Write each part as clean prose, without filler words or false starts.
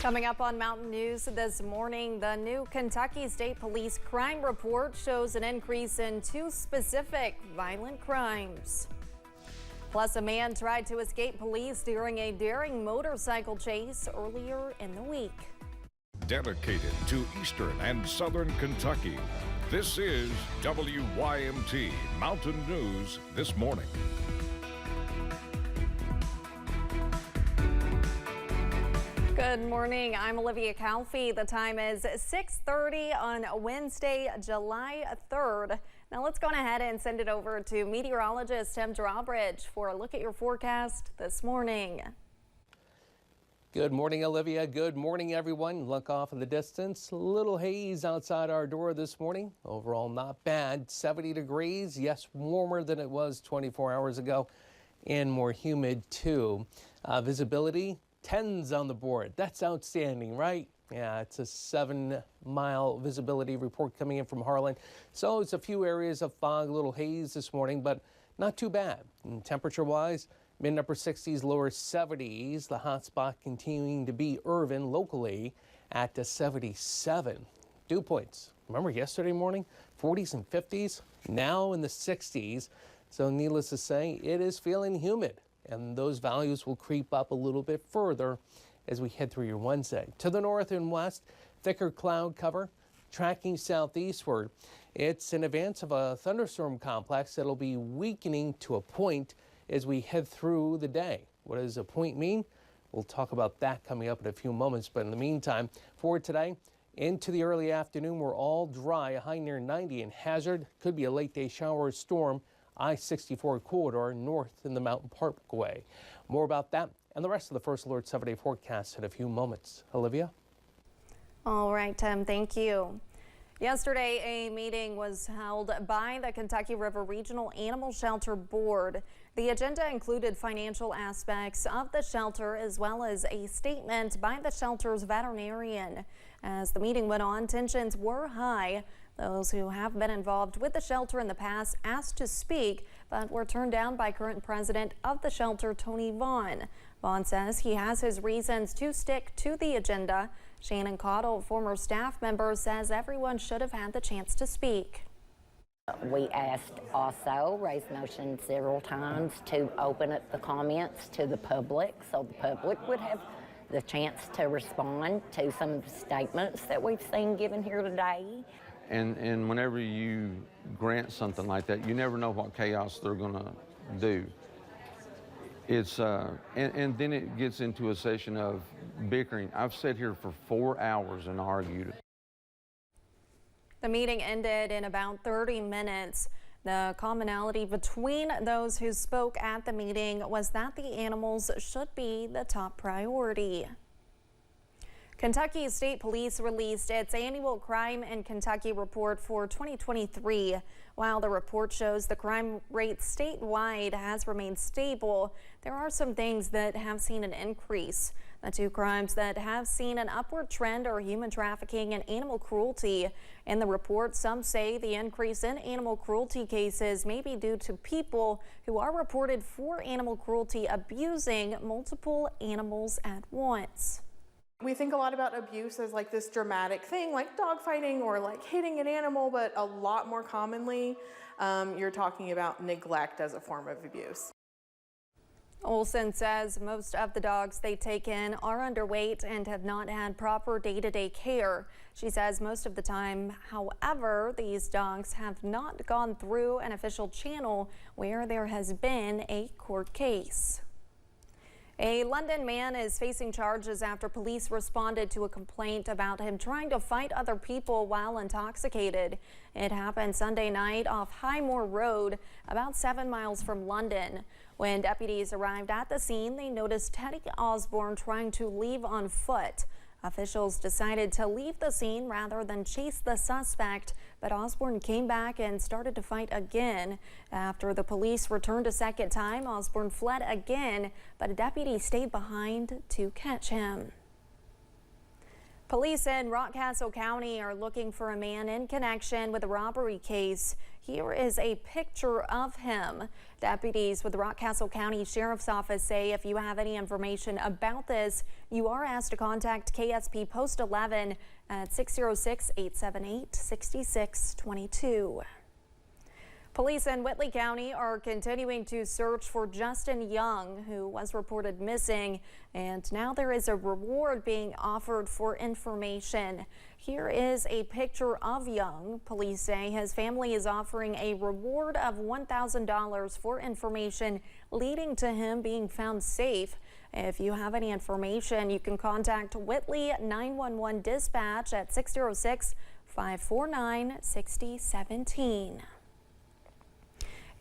Coming up on Mountain News this morning, the new Kentucky State Police crime report shows an increase in two specific violent crimes. Plus, a man tried to escape police during a daring motorcycle chase earlier in the week. Dedicated to Eastern and Southern Kentucky, this is WYMT Mountain News this morning. Good morning. I'm Olivia Calfee. The time is 6:30 on Wednesday, July 3rd. Now let's go ahead and send it over to meteorologist Tim Drawbridge for a look at your forecast this morning. Good morning, Olivia. Good morning, everyone. Look off in the distance. A little haze outside our door this morning. Overall, not bad. 70 degrees. Yes, warmer than it was 24 hours ago and more humid, too. Visibility, 10s on the board. That's outstanding, right? Yeah, it's a 7-mile visibility report coming in from Harlan. So it's a few areas of fog, a little haze this morning, but not too bad. And temperature-wise, mid-upper 60s, lower 70s. The hot spot continuing to be Irvin locally at 77. Dew points. Remember yesterday morning, 40s and 50s, now in the 60s. So needless to say, it is feeling humid, and those values will creep up a little bit further as we head through your Wednesday. To the north and west, thicker cloud cover tracking southeastward. It's in advance of a thunderstorm complex that'll be weakening to a point as we head through the day. What does a point mean? We'll talk about that coming up in a few moments. But in the meantime, for today, into the early afternoon, we're all dry, a high near 90 in Hazard. Could be a late day shower or storm. I-64 corridor north in the Mountain Parkway. More about that and the rest of the First Alert 7-day forecast in a few moments. Olivia? All right, Tim, thank you. Yesterday, a meeting was held by the Kentucky River Regional Animal Shelter Board. The agenda included financial aspects of the shelter as well as a statement by the shelter's veterinarian. As the meeting went on, tensions were high. Those who have been involved with the shelter in the past asked to speak, but were turned down by current president of the shelter, Tony Vaughn. Vaughn says he has his reasons to stick to the agenda. Shannon Cottle, former staff member, says everyone should have had the chance to speak. We asked also, raised motion several times, to open up the comments to the public so the public would have the chance to respond to some of the statements that we've seen given here today. And whenever you grant something like that, you never know what chaos they're going to do. It's and then it gets into a session of bickering. I've sat here for 4 hours and argued. The meeting ended in about 30 minutes. The commonality between those who spoke at the meeting was that the animals should be the top priority. Kentucky State Police released its annual Crime in Kentucky report for 2023. While the report shows the crime rate statewide has remained stable, there are some things that have seen an increase. The two crimes that have seen an upward trend are human trafficking and animal cruelty. In the report, some say the increase in animal cruelty cases may be due to people who are reported for animal cruelty abusing multiple animals at once. We think a lot about abuse as like this dramatic thing, like dogfighting or like hitting an animal, but a lot more commonly, you're talking about neglect as a form of abuse. Olson says most of the dogs they take in are underweight and have not had proper day-to-day care. She says most of the time, however, these dogs have not gone through an official channel where there has been a court case. A London man is facing charges after police responded to a complaint about him trying to fight other people while intoxicated. It happened Sunday night off Highmore Road, about 7 miles from London. When deputies arrived at the scene, they noticed Teddy Osborne trying to leave on foot. Officials decided to leave the scene rather than chase the suspect, but Osborne came back and started to fight again. After the police returned a second time, Osborne fled again, but a deputy stayed behind to catch him. Police in Rockcastle County are looking for a man in connection with a robbery case. here is a picture of him. Deputies with the Rockcastle County Sheriff's Office say if you have any information about this, you are asked to contact KSP Post 11 at 606-878-6622. Police in Whitley County are continuing to search for Justin Young, who was reported missing, and now there is a reward being offered for information. Here is a picture of Young. Police say his family is offering a reward of $1,000 for information leading to him being found safe. If you have any information, you can contact Whitley 911 Dispatch at 606-549-6017.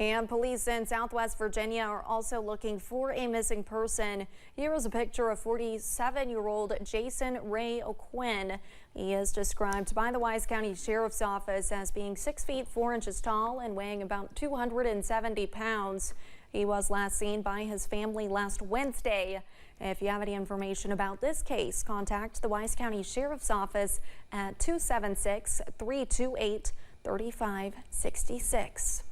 And police in Southwest Virginia are also looking for a missing person. Here is a picture of 47-year-old Jason Ray O'Quinn. He is described by the Wise County Sheriff's Office as being 6 feet 4 inches tall and weighing about 270 pounds. He was last seen by his family last Wednesday. If you have any information about this case, contact the Wise County Sheriff's Office at 276-328-3566.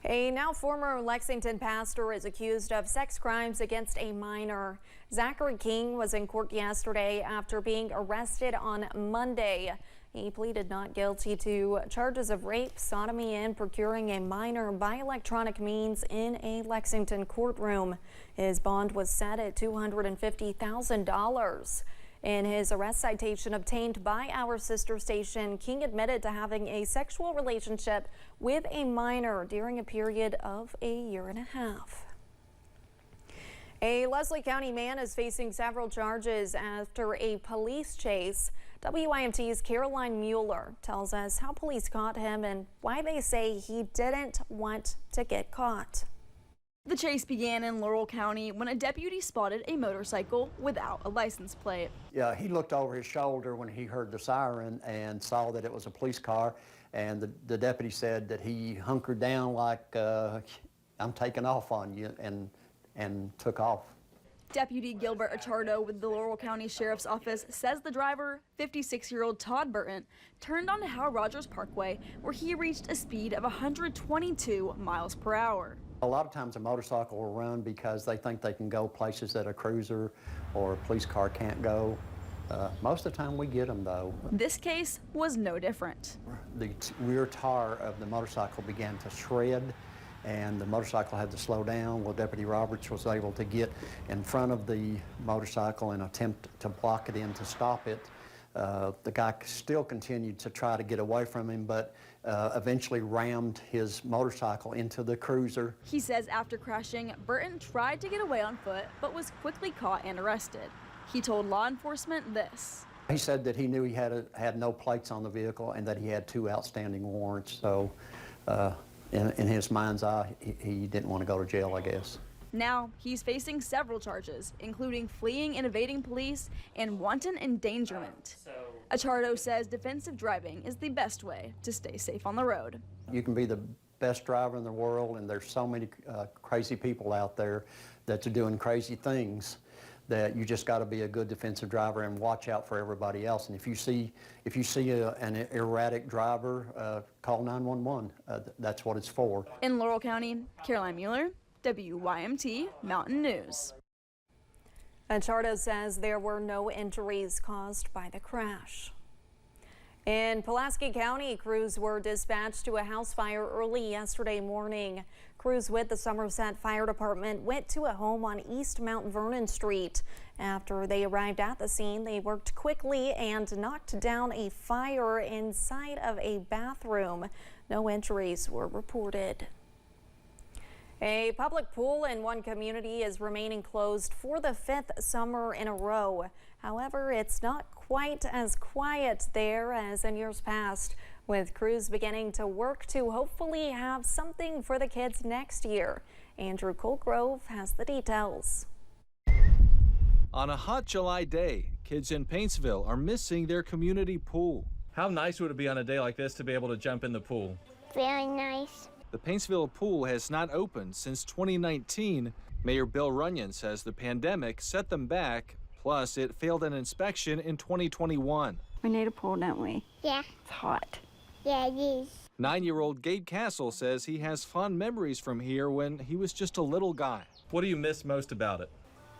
A now former Lexington pastor is accused of sex crimes against a minor. Zachary King was in court yesterday after being arrested on Monday. He pleaded not guilty to charges of rape, sodomy, and procuring a minor by electronic means in a Lexington courtroom. His bond was set at $250,000. In his arrest citation obtained by our sister station, King admitted to having a sexual relationship with a minor during a period of a year and a half. A Leslie County man is facing several charges after a police chase. WYMT's Caroline Mueller tells us how police caught him and why they say he didn't want to get caught. The chase began in Laurel County when a deputy spotted a motorcycle without a license plate. Yeah, he looked over his shoulder when he heard the siren and saw that it was a police car, and the deputy said that he hunkered down like, I'm taking off on you, and took off. Deputy Gilbert Achardo with the Laurel County Sheriff's Office says the driver, 56-year-old Todd Burton, turned onto Hal Rogers Parkway where he reached a speed of 122 miles per hour. A lot of times a motorcycle will run because they think they can go places that a cruiser or a police car can't go. Most of the time we get them though. This case was no different. The rear tire of the motorcycle began to shred and the motorcycle had to slow down. Well, Deputy Roberts was able to get in front of the motorcycle and attempt to block it in to stop it. The guy still continued to try to get away from him, but eventually rammed his motorcycle into the cruiser. He says after crashing, Burton tried to get away on foot, but was quickly caught and arrested. He told law enforcement this. He said that he knew he had no plates on the vehicle and that he had 2 outstanding warrants. So in his mind's eye, he didn't want to go to jail, I guess. Now, he's facing several charges, including fleeing and evading police and wanton endangerment. Achardo says defensive driving is the best way to stay safe on the road. You can be the best driver in the world, and there's so many crazy people out there that are doing crazy things that you just got to be a good defensive driver and watch out for everybody else. And if you see an erratic driver, call 911. That's what it's for. In Laurel County, Caroline Mueller, WYMT Mountain News. Achardo says there were no injuries caused by the crash. In Pulaski County, crews were dispatched to a house fire early yesterday morning. Crews with the Somerset Fire Department went to a home on East Mount Vernon Street. After they arrived at the scene, they worked quickly and knocked down a fire inside of a bathroom. No injuries were reported. A public pool in one community is remaining closed for the 5th summer in a row. However, it's not quite as quiet there as in years past, with crews beginning to work to hopefully have something for the kids next year. Andrew Colgrove has the details. On a hot July day, kids in Paintsville are missing their community pool. How nice would it be on a day like this to be able to jump in the pool? Very nice. The Paintsville pool has not opened since 2019. Mayor Bill Runyon says the pandemic set them back, plus it failed an inspection in 2021. We need a pool, don't we? Yeah. It's hot. Yeah, it is. 9-year-old Gabe Castle says he has fond memories from here when he was just a little guy. What do you miss most about it?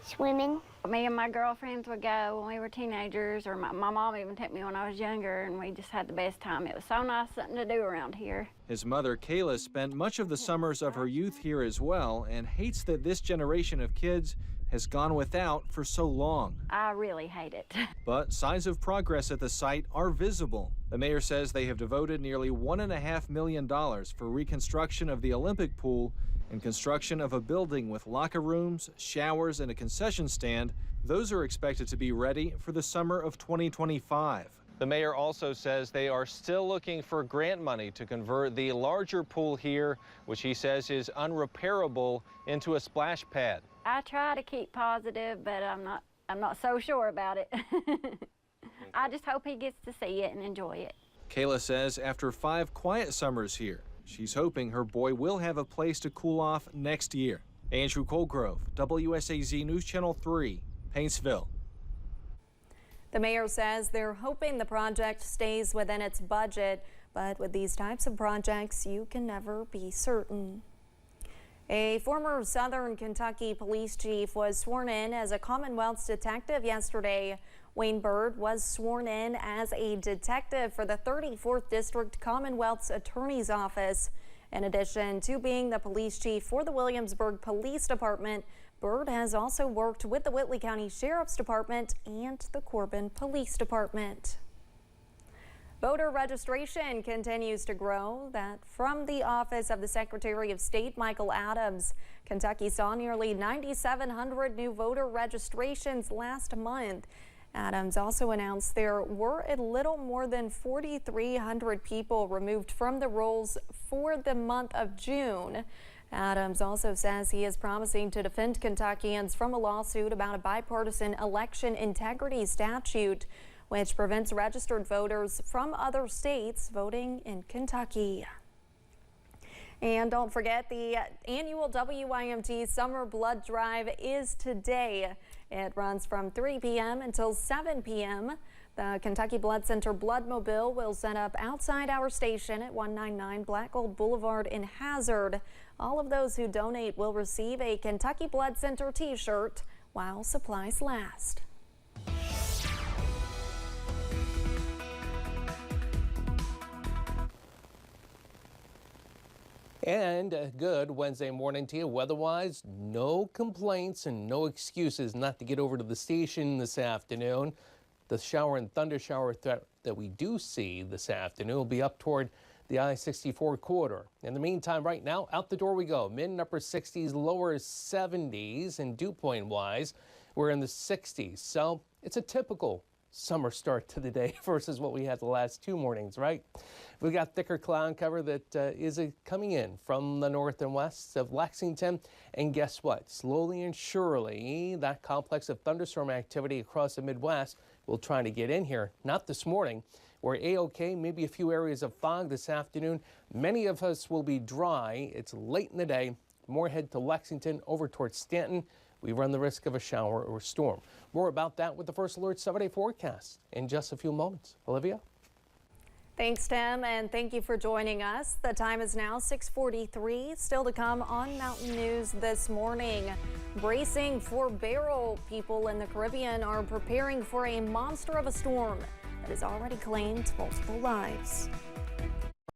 Swimming. Me and my girlfriends would go when we were teenagers, or my mom even took me when I was younger, and we just had the best time. It was so nice, something to do around here. His mother, Kayla, spent much of the summers of her youth here as well and hates that this generation of kids has gone without for so long. I really hate it. But signs of progress at the site are visible. The mayor says they have devoted nearly $1.5 million for reconstruction of the Olympic pool and construction of a building with locker rooms, showers, and a concession stand. Those are expected to be ready for the summer of 2025. The mayor also says they are still looking for grant money to convert the larger pool here, which he says is unrepairable, into a splash pad. I try to keep positive, but I'm not so sure about it. I just hope he gets to see it and enjoy it. Kayla says after 5 quiet summers here, she's hoping her boy will have a place to cool off next year. Andrew Colgrove, WSAZ News Channel 3, Paintsville. The mayor says they're hoping the project stays within its budget, but with these types of projects, you can never be certain. A former Southern Kentucky police chief was sworn in as a Commonwealth's detective yesterday. Wayne Bird was sworn in as a detective for the 34th District Commonwealth's Attorney's Office. In addition to being the police chief for the Williamsburg Police Department, Bird has also worked with the Whitley County Sheriff's Department and the Corbin Police Department. Voter registration continues to grow. That from the office of the Secretary of State, Michael Adams. Kentucky saw nearly 9,700 new voter registrations last month. Adams also announced there were a little more than 4,300 people removed from the rolls for the month of June. Adams also says he is promising to defend Kentuckians from a lawsuit about a bipartisan election integrity statute, which prevents registered voters from other states voting in Kentucky. And don't forget, the annual WYMT Summer Blood Drive is today. It runs from 3 p.m. until 7 p.m. The Kentucky Blood Center Bloodmobile will set up outside our station at 199 Black Gold Boulevard in Hazard. All of those who donate will receive a Kentucky Blood Center t-shirt while supplies last. And a good Wednesday morning to you. Weather-wise, no complaints and no excuses not to get over to the station this afternoon. The shower and thunder shower threat that we do see this afternoon will be up toward the I-64 corridor. In the meantime, right now, out the door we go. Mid and upper 60s, lower 70s, and dew point-wise, we're in the 60s. So it's a typical summer start to the day versus what we had the last 2 mornings, right? We got thicker cloud cover that is coming in from the north and west of Lexington. And guess what? Slowly and surely, that complex of thunderstorm activity across the Midwest will try to get in here. Not this morning. We're A-OK, maybe a few areas of fog this afternoon. Many of us will be dry. It's late in the day. More head to Lexington over towards Stanton. We run the risk of a shower or storm. More about that with the First Alert 7-day forecast in just a few moments. Olivia? Thanks, Tim, and thank you for joining us. The time is now 6:43. Still to come on Mountain News this morning. Bracing for Beryl, people in the Caribbean are preparing for a monster of a storm that has already claimed multiple lives.